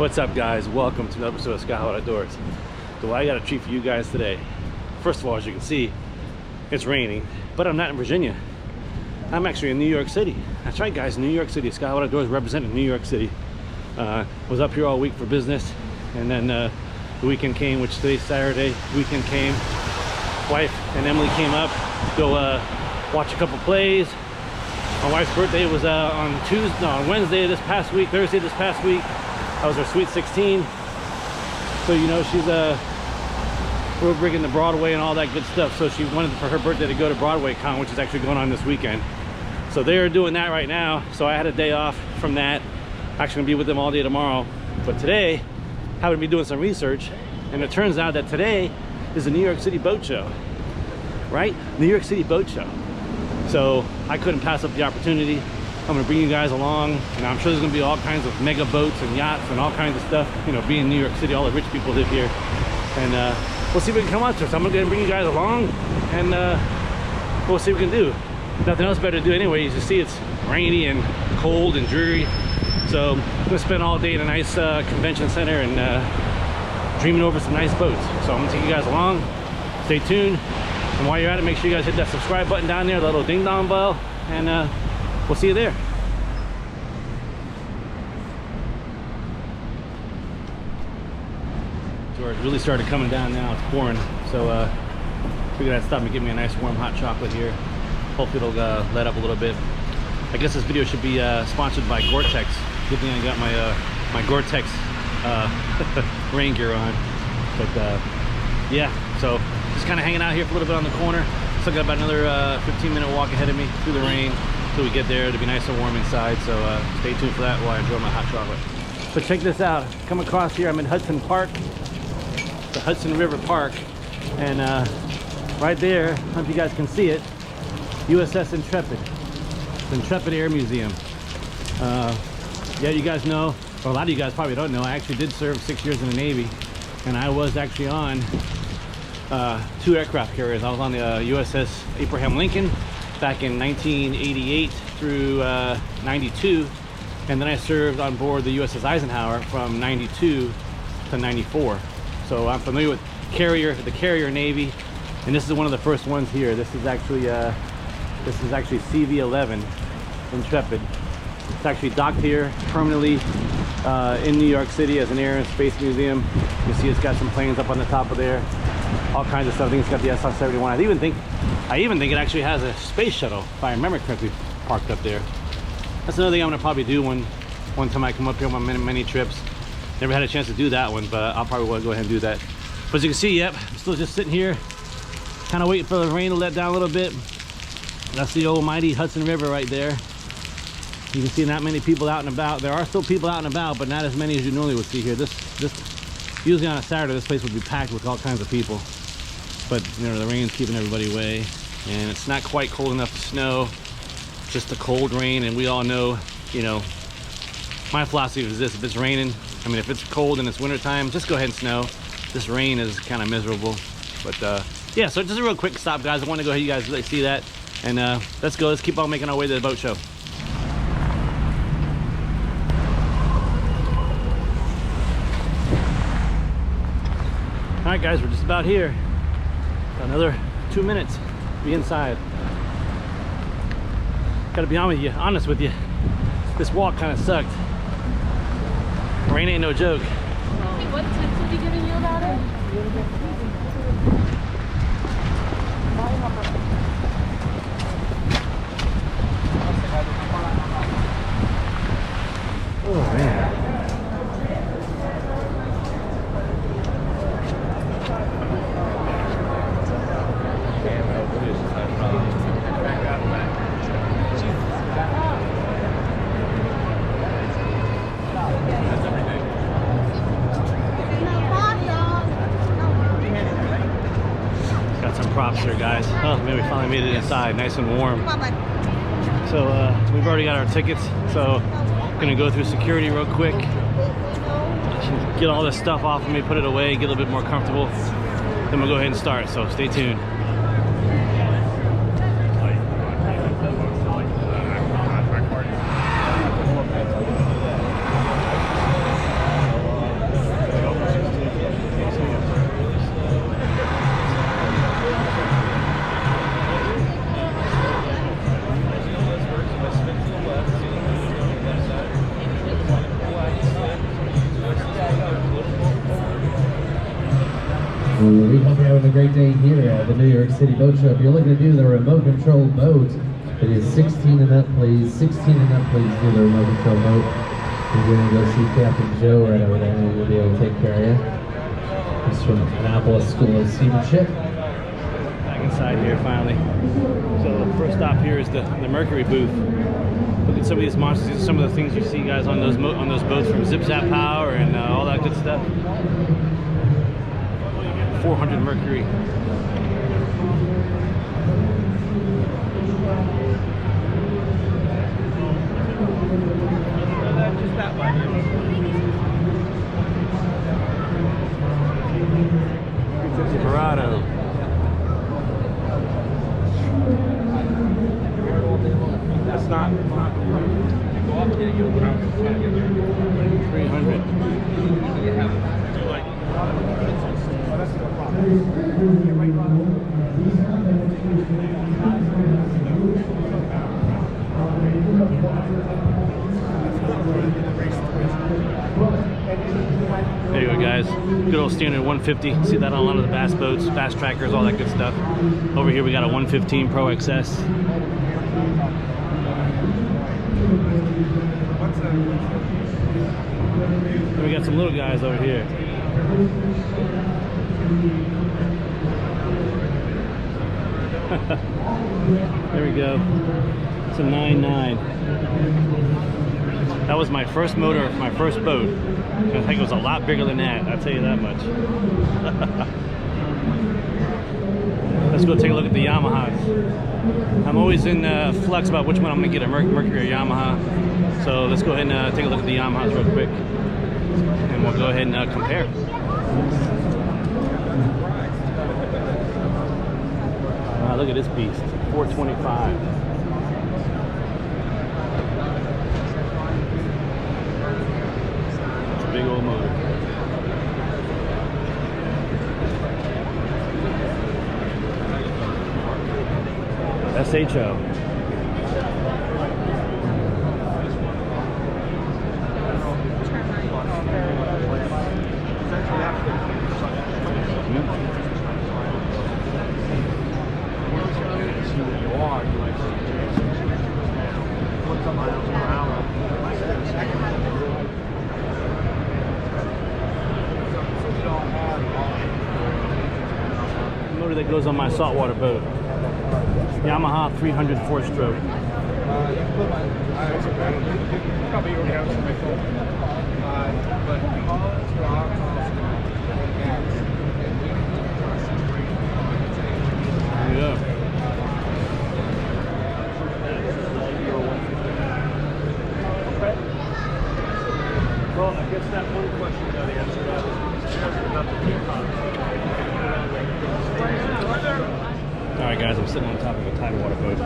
What's up, guys? Welcome to another episode of Scotthollywood Outdoors. So what I got a treat for you guys today. First of all, as you can see, it's raining, but I'm not in Virginia. I'm actually in New York City. That's right, guys, New York City. Scotthollywood Outdoors representing New York City. Was up here all week for business, and then the weekend came, which today's Saturday. Weekend came. Wife and Emily came up to go watch a couple plays. My wife's birthday was on Wednesday this past week, Thursday this past week. That was her sweet 16. So you know she's we're bringing the Broadway and all that good stuff. So she wanted for her birthday to go to Broadway Con, which is actually going on this weekend. So they are doing that right now. So I had a day off from that. Actually gonna be with them all day tomorrow. But today, I happened to be doing some research, and it turns out that today is the New York City Boat Show. Right? New York City Boat Show. So I couldn't pass up the opportunity. I'm gonna bring you guys along, and I'm sure there's gonna be all kinds of mega boats and yachts and all kinds of stuff. You know, being New York City, all the rich people live here, and we'll see if we can come out to it. So I'm gonna bring you guys along, and we'll see what we can do. Nothing else better to do anyway. You see, it's rainy and cold and dreary, so I'm gonna spend all day in a nice convention center and dreaming over some nice boats. So I'm gonna take you guys along. Stay tuned, and while you're at it, make sure you guys hit that subscribe button down there, the little ding dong bell, and we'll see you there. George really started coming down now. It's pouring, so figured I'd stop and get me a nice warm hot chocolate here. Hopefully it'll let up a little bit. I guess this video should be sponsored by Gore-Tex. Good thing I got my Gore-Tex rain gear on. But yeah, so just kind of hanging out here for a little bit on the corner. Still got about another 15-minute walk ahead of me through the rain till we get there. It'll be nice and warm inside, so stay tuned for that while I enjoy my hot chocolate. So check this out. Come across here, I'm in Hudson Park, the Hudson River Park, and right there, I don't know if you guys can see it, USS Intrepid, the Intrepid Air Museum. Yeah, you guys know, or a lot of you guys probably don't know, I actually did serve 6 years in the Navy, and I was actually on 2 aircraft carriers. I was on the USS Abraham Lincoln back in 1988 through 92, and then I served on board the USS Eisenhower from 92 to 94. So I'm familiar with the carrier Navy, and this is one of the first ones here. This is actually CV-11 Intrepid. It's actually docked here permanently in New York City as an air and space museum. You see it's got some planes up on the top of there, all kinds of stuff. I think it's got the SR-71. I even think it actually has a space shuttle, if I remember correctly, parked up there. That's another thing I'm gonna probably do one time I come up here on my many trips. Never had a chance to do that one, but I'll probably want to go ahead and do that. But as you can see, yep, I'm still just sitting here, kind of waiting for the rain to let down a little bit. That's the almighty Hudson River right there. You can see not many people out and about. There are still people out and about, but not as many as you normally would see here. Usually on a Saturday, this place would be packed with all kinds of people. But you know, the rain's keeping everybody away, and it's not quite cold enough to snow. Just a cold rain, and we all know, you know, my philosophy is this: if it's raining, I mean, if it's cold and it's wintertime, just go ahead and snow. This rain is kind of miserable. But yeah, so just a real quick stop, guys. I want to go ahead, you guys really see that, and let's go. Let's keep on making our way to the boat show. All right, guys, we're just about here. Another 2 minutes to be inside. Gotta be honest with you. This walk kind of sucked. Rain ain't no joke. What tips have you given you about it? Oh man. Props here, guys. Oh man, we finally made it inside, nice and warm. So we've already got our tickets, so gonna go through security real quick, get all this stuff off of me, put it away, get a little bit more comfortable, then we'll go ahead and start. So stay tuned. We hope you're having a great day here at the New York City Boat Show. If you're looking to do the remote control boat, it is 16 and up, please. 16 and up, please do the remote control boat. We're going to go see Captain Joe right over there, and we'll be able to take care of you. He's from Annapolis School of Seamanship. Back inside here finally. So the first stop here is the Mercury booth. Look at some of these monsters. These are some of the things you see, guys, on those boats from Zip Zap Power and all that good stuff. 400 Mercury. Just that way. 350 Verado. That's not. Go up there, you'll get out. 300. There you go, guys. Good old standard 150. See that on a lot of the bass boats, bass trackers, all that good stuff. Over here we got a 115 Pro XS. And we got some little guys over here. There we go. It's a 9.9. That was my first motor, my first boat. I think it was a lot bigger than that, I'll tell you that much. Let's go take a look at the Yamahas. I'm always in flux about which one I'm going to get, a Mercury or Yamaha. So let's go ahead and take a look at the Yamahas real quick. And we'll go ahead and compare. Wow, look at this beast, 425. It's a big old motor. SHO. Motor that goes on my saltwater boat. Yamaha 300 4-stroke. There you go. Well, I guess that one question got answered about the peacock. Alright guys, I'm sitting on top of a tidewater boat.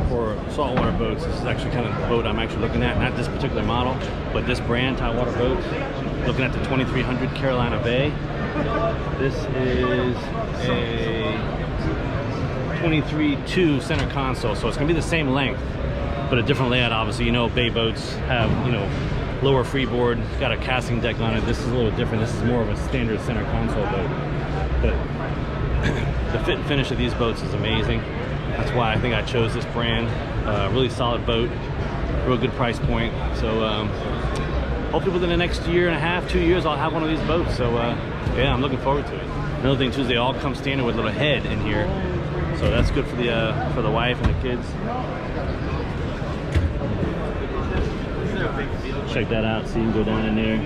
For saltwater boats, this is actually kind of the boat I'm actually looking at. Not this particular model, but this brand, tidewater boats. Looking at the 2300 Carolina Bay. This is a 23.2 center console, so it's going to be the same length, but a different layout. Obviously, you know, bay boats have, you know, lower freeboard. It's got a casting deck on it. This is a little different. This is more of a standard center console boat. But the fit and finish of these boats is amazing. That's why I think I chose this brand. Really solid boat, real good price point. So hopefully within the next year and a half, 2 years, I'll have one of these boats. So yeah, I'm looking forward to it. Another thing too is they all come standard with a little head in here, so that's good for the wife and the kids. Check that out, so you can go down in there.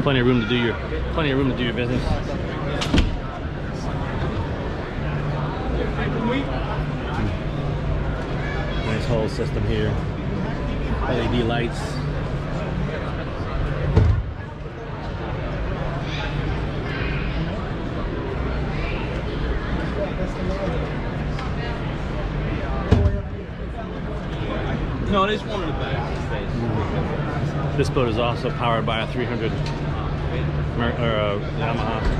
Plenty of room to do your business. Nice whole system here. LED lights. No, there's one in the back. This boat is also powered by a 300 Yamaha.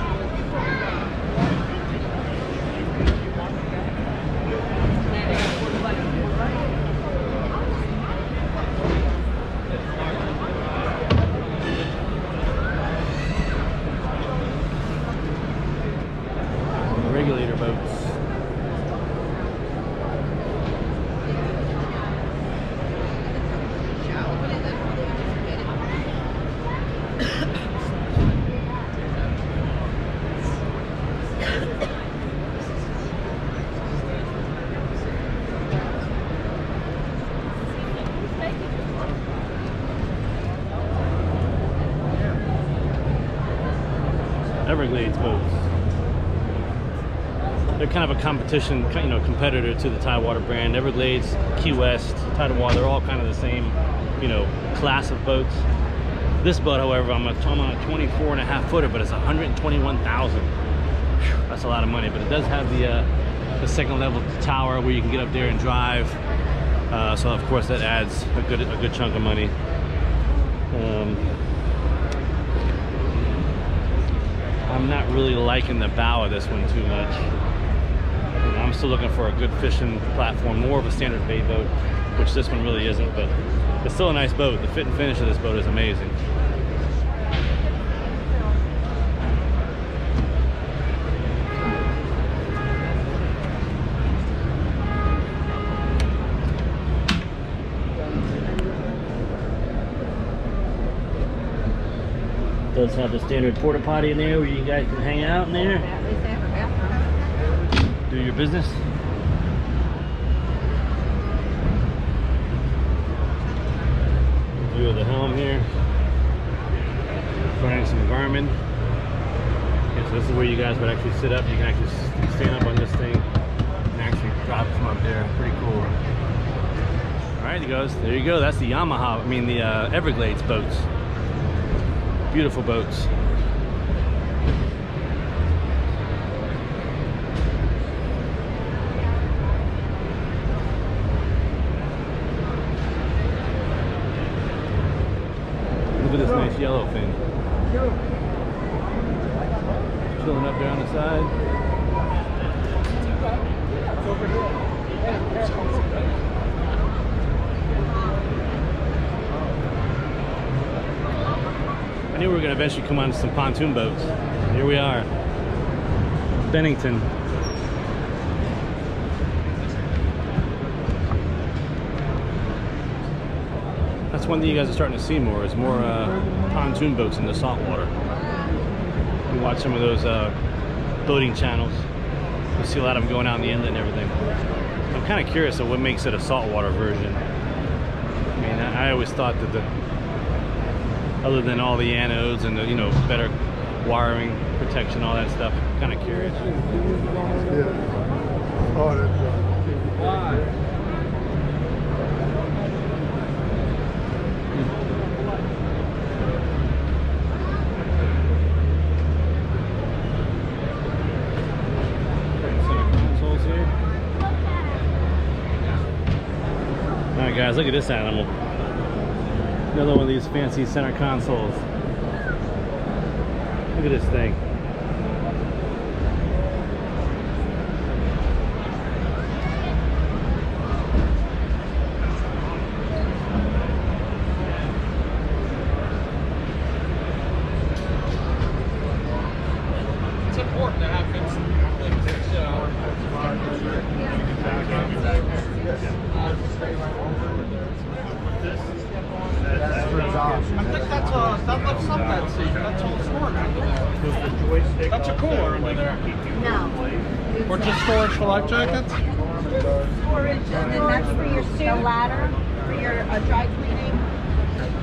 Everglades boats. They're kind of a competition, you know, competitor to the Tidewater brand. Everglades, Key West, Tidewater, they're all kind of the same, you know, class of boats. This boat, however, I'm on a 24.5 footer, but it's 121,000. That's a lot of money, but it does have the second level tower where you can get up there and drive. So of course that adds a good chunk of money. I'm not really liking the bow of this one too much. I'm still looking for a good fishing platform, more of a standard bay boat, which this one really isn't, but it's still a nice boat. The fit and finish of this boat is amazing. Does have the standard porta potty in there where you guys can hang out in there, do your business. View of the helm here. Finding some Garmin. Okay, so this is where you guys would actually sit up. You can actually stand up on this thing and actually drop from up there. Pretty cool. All right, he goes. There you go. That's the Yamaha. I mean the Everglades boats. Beautiful boats. Look at this nice yellow thing. Chilling up there on the side. I knew we were going to eventually come on to some pontoon boats. Here we are, Bennington. That's one thing you guys are starting to see more, is more pontoon boats in the saltwater. You watch some of those boating channels, you see a lot of them going out in the inlet and everything. I'm kind of curious of what makes it a saltwater version. I mean, I always thought that other than all the anodes and the, you know, better wiring, protection, all that stuff, I'm kind of curious. Yeah. Oh, that's why. All right, guys, look at this animal. Another one of these fancy center consoles. Look at this thing. It's important to have good things. I think that's that lifts up that seat. That's all storage under there. That's a cooler under there. No. Or just storage for life jackets? Storage, and then that's for your suit. The ladder for your dry cleaning.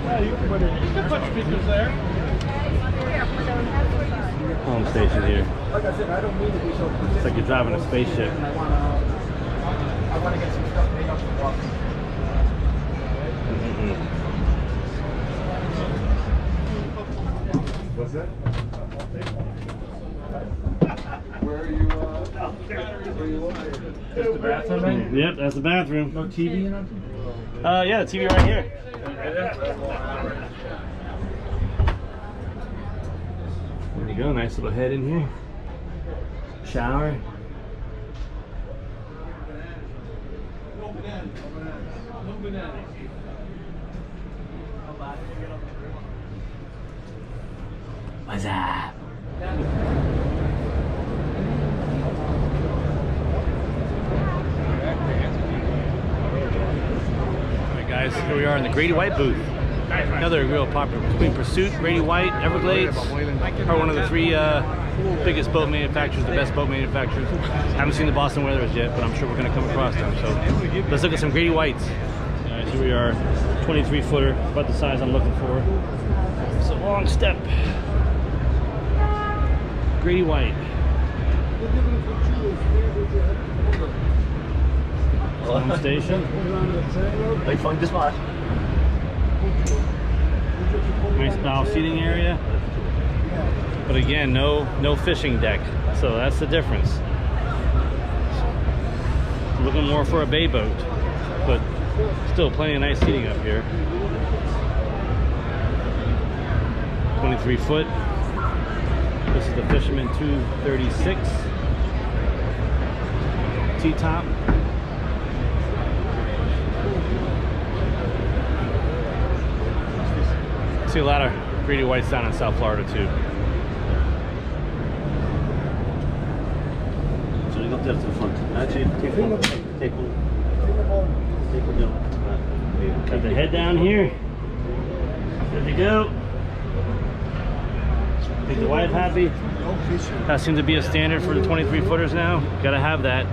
Yeah, you can put speakers there. Here, for those. Home station here. Like I said, I don't mean to be so consistent. It's like you're driving a spaceship. I want to get some stuff made up for walking. What's that? Where are you? Where are you located? Just the bathroom. Yep, that's the bathroom. No TV in it? Yeah, the TV right here. There you go, nice little head in here. Shower. What's up? Alright guys, here we are in the Grady White booth. Another real popular between Pursuit, Grady White, Everglades. Are one of the three biggest boat manufacturers, the best boat manufacturers. Haven't seen the Boston Whalers yet, but I'm sure we're going to come across them. So let's look at some Grady Whites. Guys, here we are, 23 footer, about the size I'm looking for. It's a long step. Grady White. Home station. They find the spot. Nice bow seating area. But again, no fishing deck. So that's the difference. Looking more for a bay boat, but still plenty of nice seating up here. 23 foot. This is the Fisherman 236 T-top. See a lot of Grady Whites down in South Florida too. So you got that to the front. Actually, take one. Take one. Take one down. Got the head down here. Good to go. Make the wife happy. That seems to be a standard for the 23 footers now. Gotta have that.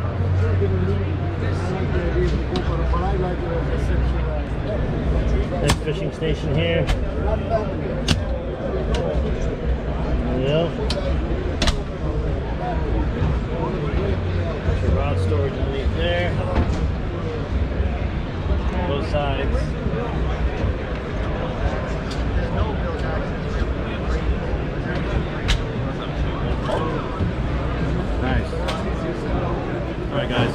Nice fishing station here. Yep. Your rod storage underneath there. Both sides. Nice. All right, guys.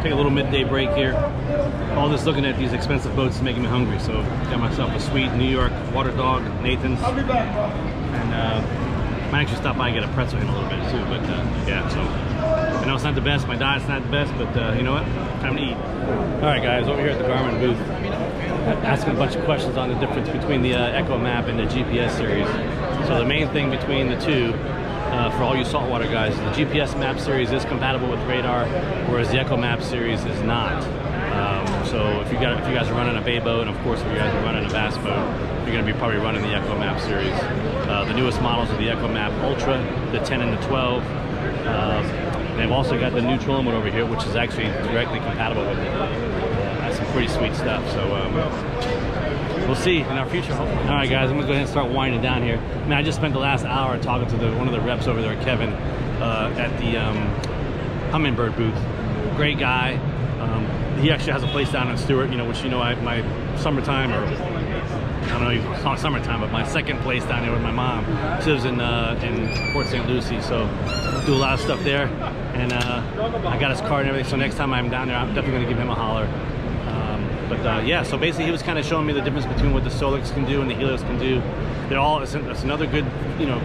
Take a little midday break here. All this looking at these expensive boats is making me hungry, so got myself a sweet New York water dog, Nathan's. I'll be back, bro. And might actually stop by and get a pretzel in a little bit too, but yeah, so I know it's not the best, my diet's not the best, but you know what? Time to eat. All right, guys, over here at the Garmin booth, asking a bunch of questions on the difference between the Echo Map and the GPS series. So the main thing between the two, for all you saltwater guys, the GPS Map series is compatible with radar, whereas the Echo Map series is not. So if you guys are running a bay boat, and of course if you guys are running a bass boat, you're going to be probably running the Echo Map series. The newest models are the Echo Map Ultra, the 10 and the 12. They've also got the new trolling mode over here, which is actually directly compatible with it. That's some pretty sweet stuff. So we'll see in our future. All right, guys, I'm gonna go ahead and start winding down here. Man, I just spent the last hour talking to one of the reps over there, Kevin, at the Humminbird booth. Great guy. He actually has a place down in Stewart, you know, which, you know, my summertime, or I don't know, it's not summertime, but my second place down there with my mom. She lives in Port St. Lucie, so do a lot of stuff there. And I got his card and everything, so next time I'm down there, I'm definitely gonna give him a holler. Yeah, so basically he was kind of showing me the difference between what the Solix can do and the Helios can do. They're all, it's another good, you know,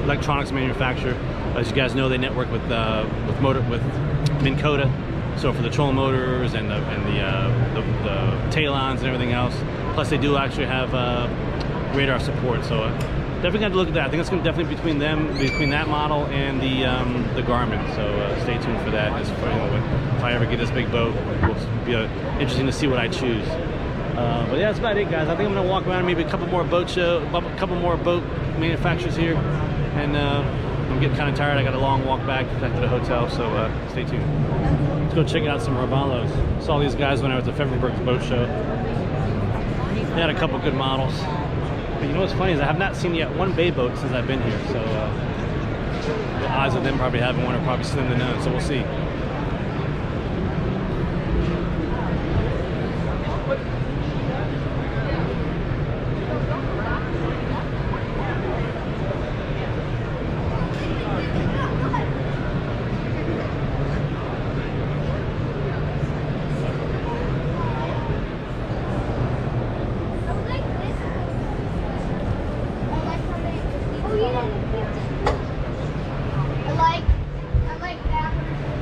electronics manufacturer. As you guys know, they network with Minn Kota. So for the trolling motors and the tail-ons and everything else. Plus they do actually have radar support. So definitely got to look at that. I think it's going to definitely between that model and the Garmin. So stay tuned for that. As for, you know, if I ever get this big boat, it'll be interesting to see what I choose. But yeah, that's about it, guys. I think I'm going to walk around maybe a couple more boat manufacturers here, and I'm getting kind of tired. I got a long walk back to the hotel, so stay tuned. Let's go check out some Robalos. Saw these guys when I was at February's boat show. They had a couple good models. But you know what's funny is I have not seen yet one bay boat since I've been here, so the odds of them probably having one are probably slim to none, so we'll see.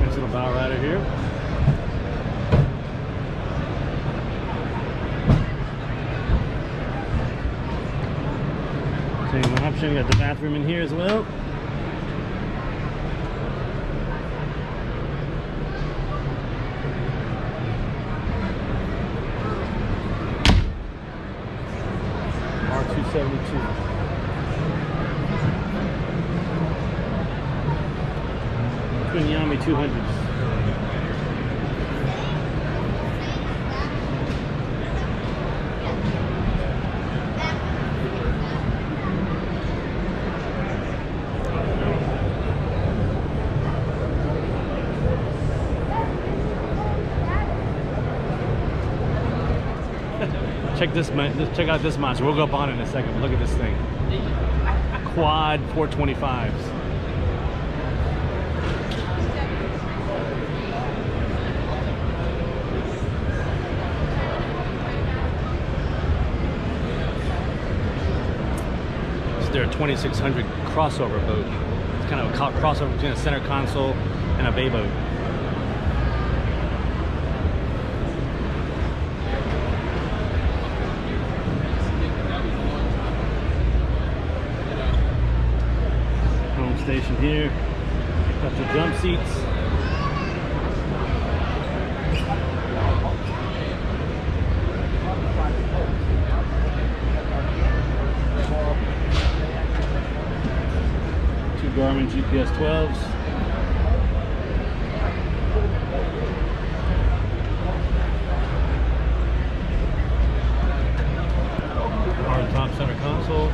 Nice little bow rider here. Same option, got the bathroom in here as well. R272. Twin Yami 200s. check out this monster. We'll go up on it in a second. But look at this thing. Quad 425s. They're a 2600 crossover boat. It's kind of a crossover between a center console and a bay boat. Home station here. Got your jump seats. Garmin GPS 12s. Hard top center console.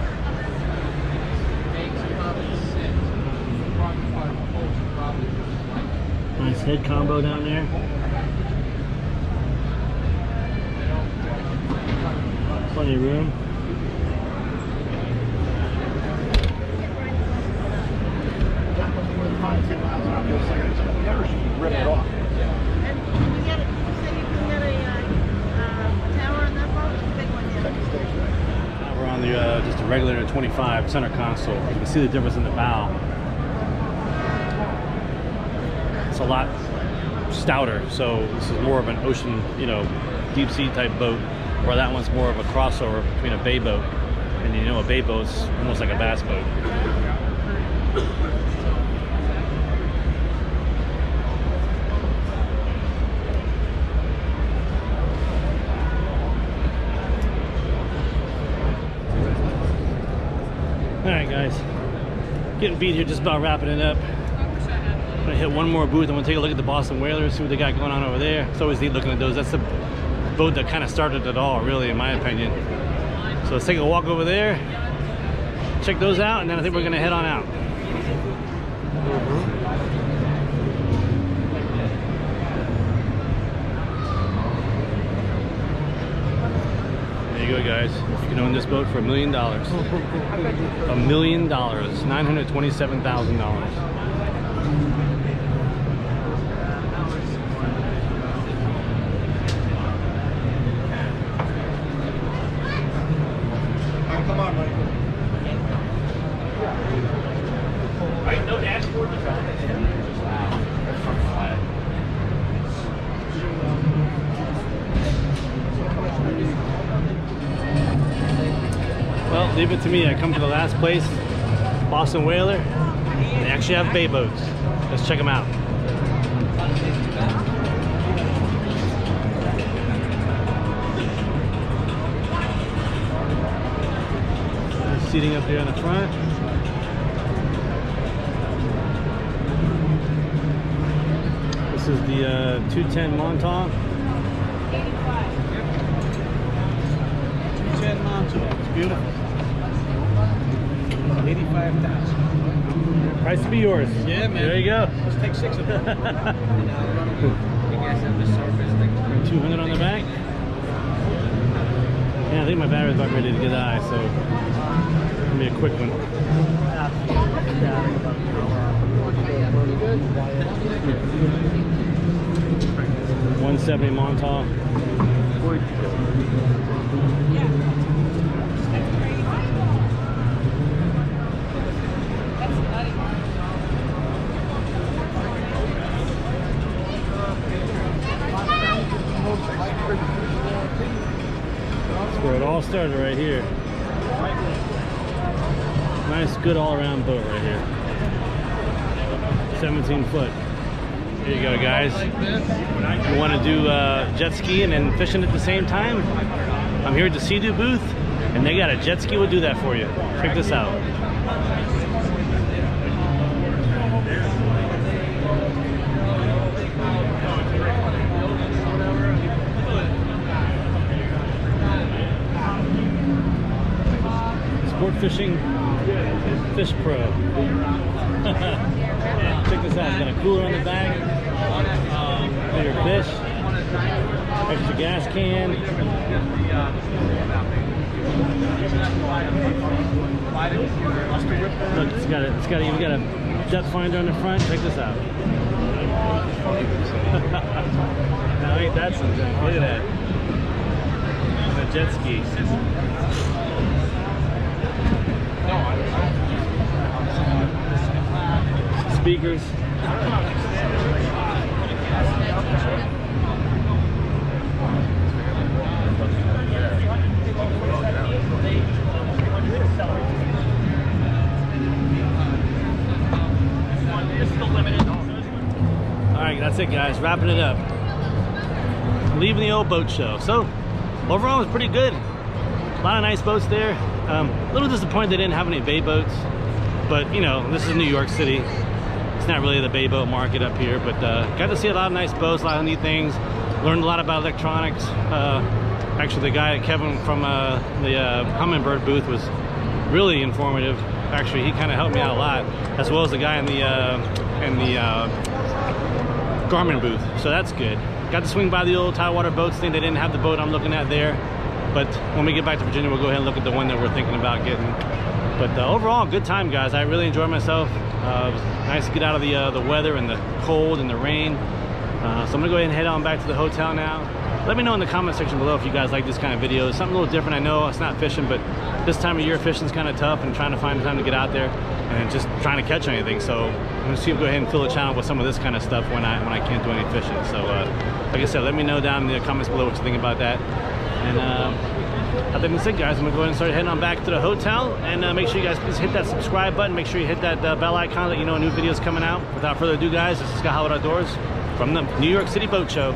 Nice head combo down there. Plenty of room. Rip it off. And can you get it? You say you can get a tower on that boat? It's a big one, yeah. Now we're on the just a regular 25 center console. You can see the difference in the bow. It's a lot stouter, so this is more of an ocean, you know, deep sea type boat, where that one's more of a crossover between a bay boat, and you know, a bay boat's almost like a bass boat. Alright guys, getting beat here, just about wrapping it up. I'm gonna hit one more booth. I'm gonna take a look at the Boston Whalers, see what they got going on over there. It's always neat looking at those. That's the boat that kind of started it all, really, in my opinion. So let's take a walk over there, check those out, and then I think we're gonna head on out. There you go, guys. You can own this boat for $1 million. $1 million, $927,000. Come on, Michael. Right, no dashboard. Well, leave it to me. I come to the last place, Boston Whaler. They actually have bay boats. Let's check them out. There's seating up here in the front. This is the 210 Montauk. 210 Montauk. It's beautiful. 85,000. Price to be yours. Yeah, man. There you go. Let's take 6 of them. 200 on the back. Yeah, I think my battery's about ready to get high, so it'll be a quick one. 170 Montauk. That's where it all started, right here. Nice, good all-around boat right here. 17 foot. There you go, guys. You want to do jet skiing and fishing at the same time? I'm here at the Sea-Doo booth, and they got a jet ski will do that for you. Check this out. Sport Fishing Fish Pro. Check this out. It's got a cooler on the back for your fish. Extra gas can. Look, it's got even got a depth finder on the front. Check this out. Now ain't that something? Look at that. The jet ski. Speakers. Alright, that's it guys, wrapping it up. Leaving the old boat show. So, overall it was pretty good. A lot of nice boats there. A little disappointed they didn't have any bay boats. But, you know, this is New York City. It's not really the bay boat market up here. But got to see a lot of nice boats, a lot of neat things. Learned a lot about electronics. Actually, the guy, Kevin, from the Humminbird booth was really informative. Actually, he kind of helped me out a lot. As well as the guy in the Garmin booth, so that's good. Got to swing by the old Tidewater boats thing. They didn't have the boat I'm looking at there, but when we get back to Virginia, we'll go ahead and look at the one that we're thinking about getting. But overall, good time, guys. I really enjoyed myself. It was nice to get out of the weather and the cold and the rain. So I'm gonna go ahead and head on back to the hotel now. Let me know in the comment section below if you guys like this kind of videos. Something a little different. I know it's not fishing, but this time of year fishing's kind of tough and trying to find time to get out there and just trying to catch anything. So I'm gonna see if go ahead and fill the channel with some of this kind of stuff when I can't do any fishing. So like I said, let me know down in the comments below what you think about that. And I think that's it, guys. I'm gonna go ahead and start heading on back to the hotel, and make sure you guys please hit that subscribe button. Make sure you hit that bell icon, let you know new videos coming out. Without further ado, guys, this is Scotthollywood Outdoors from the New York City Boat Show.